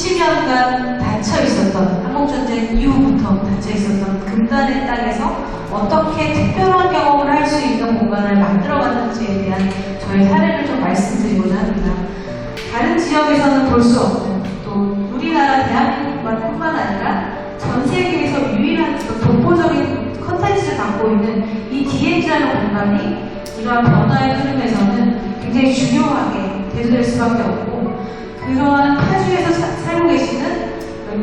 70년간 닫혀 있었던, 한국전쟁 이후부터 닫혀 있었던 금단의 땅에서 어떻게 특별한 경험을 할 수 있는 공간을 만들어갔는지에 대한 저의 사례를 좀 말씀드리고자 합니다. 다른 지역에서는 볼 수 없는, 또 우리나라 대한민국뿐만 아니라 전 세계에서 유일한 독보적인 컨텐츠를 갖고 있는 이 DNG라는 공간이 이러한 변화의 흐름에서는 굉장히 중요하게 대두될 수밖에 없고, 그러한 타주에서 살고 계시는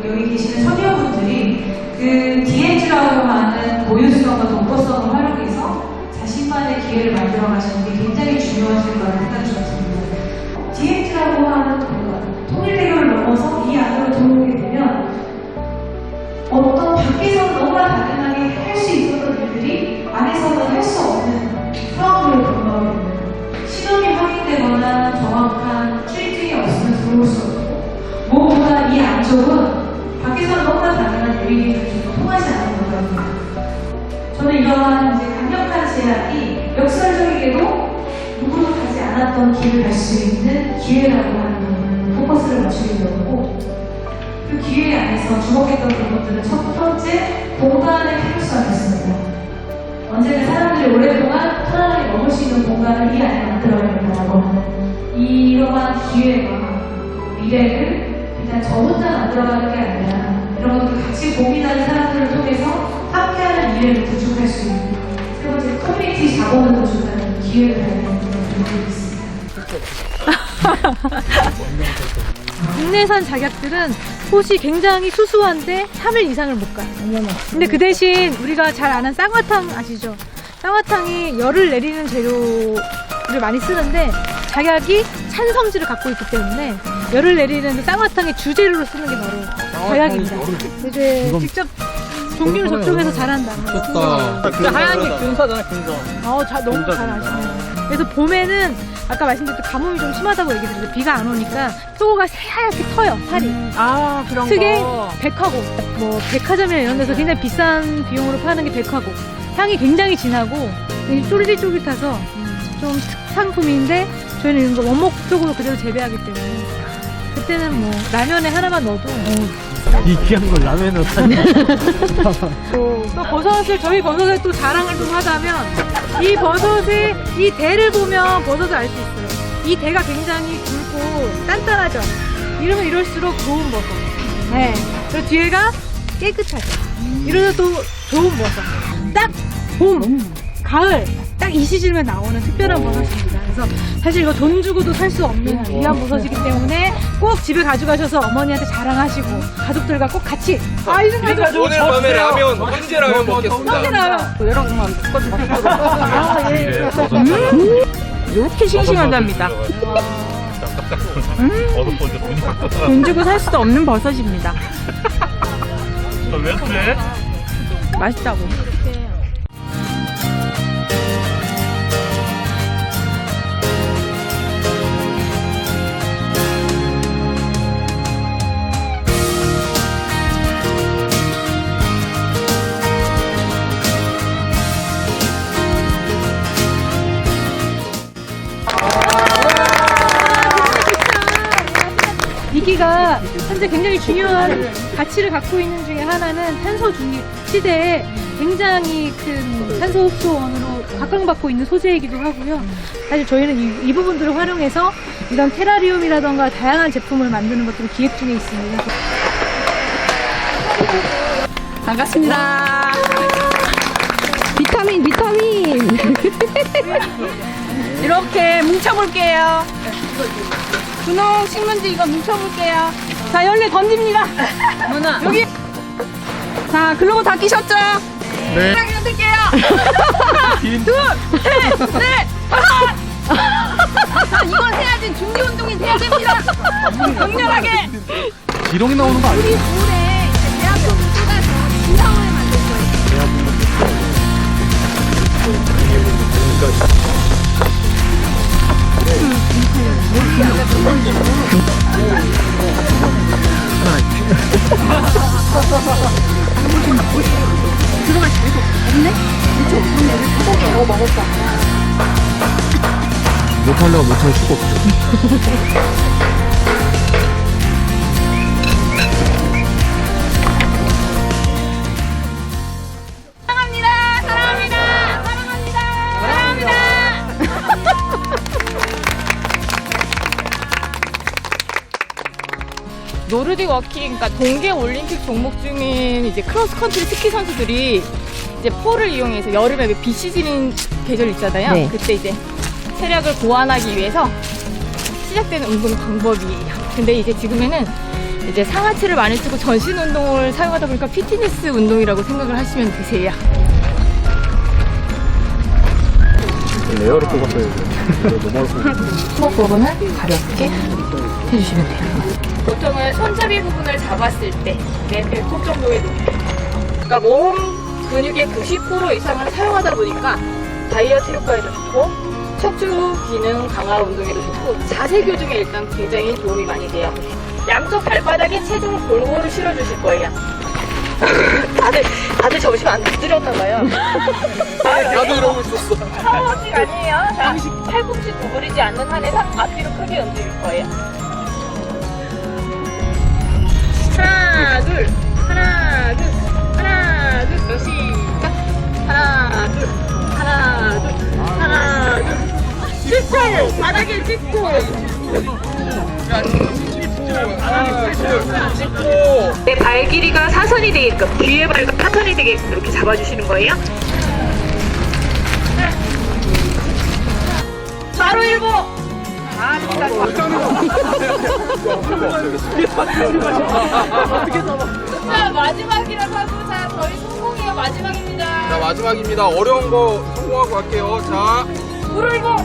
여기 계시는 청년분들이 그 DNG라고 하는 고유성과 독보성을 활용해서 자신만의 기회를 만들어 가시는 게 굉장히 중요하실 거라는 생각이 들었습니다. DNG라고 하는 공간, 통일대교를 넘어서 이 안으로 들어오게 되면 어떤 밖에서 너무나 당연하게 할 수 있었던 일들이 안에서는 할 수 없는 상황으로 돌아오게 됩니다. 신원이 확인되거나 정확한 출입증이 없으면 들어올 수 없고, 무엇보다 이 안쪽은 밖에서는 너무나 당연한 유인이 통하지 않는 거거든요. 저는 이러한 이제 강력한 제약이 역설적이게도 누구도 가지 않았던 길을 갈 수 있는 기회라고 하는 부분을 포커스를 맞추게 되었고, 그 기회 안에서 주목했던 부분들은 첫 번째, 공간의 필요성이었습니다. 언제나 사람들이 오랫동안 편안하게 머물 수 있는 공간을 이 안에 만들어야 된다고 하는 이러한 기회와 미래를 그냥 저 혼자 만들어가는 게 아니라 이런 것들을 같이 고민하는 사람들을 통해서 함께하는 미래를 구축할 수 있는, 세 번째, 커뮤니티 자본을 구축하는 기회를 가지고 있습니다. 국내산 작약들은 꽃이 굉장히 수수한데 3일 이상을 못 가요. 근데 그 대신 우리가 잘 아는 쌍화탕 아시죠? 쌍화탕이 열을 내리는 재료를 많이 쓰는데 작약이 찬 성질을 갖고 있기 때문에 열을 내리는 쌍화탕의 주재료로 쓰는 게 바로 작약입니다. 이제 직접 종류를 접종해서 잘한다는 거. 진짜 하얀 게 균사잖아, 균사. 너무 잘 아시네요. 그래서 봄에는 아까 말씀드렸던 가뭄이 좀 심하다고 얘기 드렸는데 비가 안 오니까 속어가 새하얗게 터요, 살이. 그런 특히 거. 백화고, 뭐 백화점이나 이런 데서 굉장히 비싼 비용으로 파는 게 백화고, 향이 굉장히 진하고 쫄깃쫄깃해서 좀 특상품인데 저희는 이런 거 원목 쪽으로 그대로 재배하기 때문에 그때는 뭐 라면에 하나만 넣어도 이 귀한 걸 라면에 넣다니. 또 버섯을, 저희 버섯을 또 자랑을 좀 하자면 이 버섯의 이 대를 보면 버섯을 알 수 있어요. 이 대가 굉장히 굵고 단단하죠. 이러면 이럴수록 좋은 버섯. 네. 그리고 뒤에가 깨끗하죠. 이러면 또 좋은 버섯. 딱 봄, 가을 딱 이 시즌에 나오는 특별한 버섯입니다. 그래서 사실 이거 돈 주고도 살 수 없는 귀한 버섯이기 때문에 꼭 집에 가져가셔서 어머니한테 자랑하시고 가족들과 꼭 같이 오늘 밤에 라면 언제 라면 먹겠습니다. 언제 나요? 여러분만 이렇게 싱싱하답니다. 돈 주고 살 수도 없는 버섯입니다. 왜 그래? 맛있다고. 이기가 현재 굉장히 중요한 가치를 갖고 있는 중에 하나는 탄소 중립 시대에 굉장히 큰 탄소 흡수원으로 각광받고 있는 소재이기도 하고요. 사실 저희는 이 부분들을 활용해서 이런 테라리움이라던가 다양한 제품을 만드는 것들을 기획 중에 있습니다. 반갑습니다. 비타민. 이렇게 뭉쳐볼게요. 분홍 식문지 이거 뭉쳐볼게요. 자, 열매 던집니다. 누나. 여기. 자, 글로브 다 끼셨죠? 네. 하나 던질게요. 둘, 셋, 넷, 다섯. 자, 이건 해야지. 준비운동이 돼야 됩니다. 격렬하게. 기록이 나오는 거 아니야? 우리 물에 이제 배합품을 쏟아서 지형을 만들 거예요. 못하려고 못할 수가 없죠. 노르딕 워킹, 그러니까 동계 올림픽 종목 중인 이제 크로스컨트리 스키 선수들이 이제 폴을 이용해서 여름에 비시즌인 계절 있잖아요. 네. 그때 이제 체력을 보완하기 위해서 시작되는 운동 방법이에요. 근데 이제 지금에는 이제 상하체를 많이 쓰고 전신 운동을 사용하다 보니까 피트니스 운동이라고 생각을 하시면 되세요. 레어를 뽑았어요. 너무 손목 부분을 가볍게 해주시면 돼요. 보통은 손잡이 부분을 잡았을 때 내 배꼽 정도의 높이. 그러니까 몸 근육의 90% 이상을 사용하다 보니까 다이어트 효과에도 좋고 척추 기능 강화 운동에도 좋고 자세 교정에 일단 굉장히 도움이 많이 돼요. 양쪽 발바닥에 체중을 골고루 실어주실 거예요. 다들 점심 안 드렸나봐요. 나도 이러고 있었어. 파워워킹 아니에요. 자, 팔꿈치 구부리지 않는 한에서 앞뒤로 크게 움직일 거예요. 하나, 둘, 하나, 둘, 하나, 둘, 시작. 하나, 둘, 하나, 둘, 하나, 둘. 찍고, 바닥에 찍고. 내 발 길이가 사선이 되게끔, 뒤에 발과 사선이 되게끔 이렇게 잡아주시는 거예요. 바로 일보. 자, 마지막이라고 하고, 자, 저희 성공이에요. 마지막입니다. 자, 마지막입니다. 어려운 거 성공하고 갈게요. 자. 바로 일보.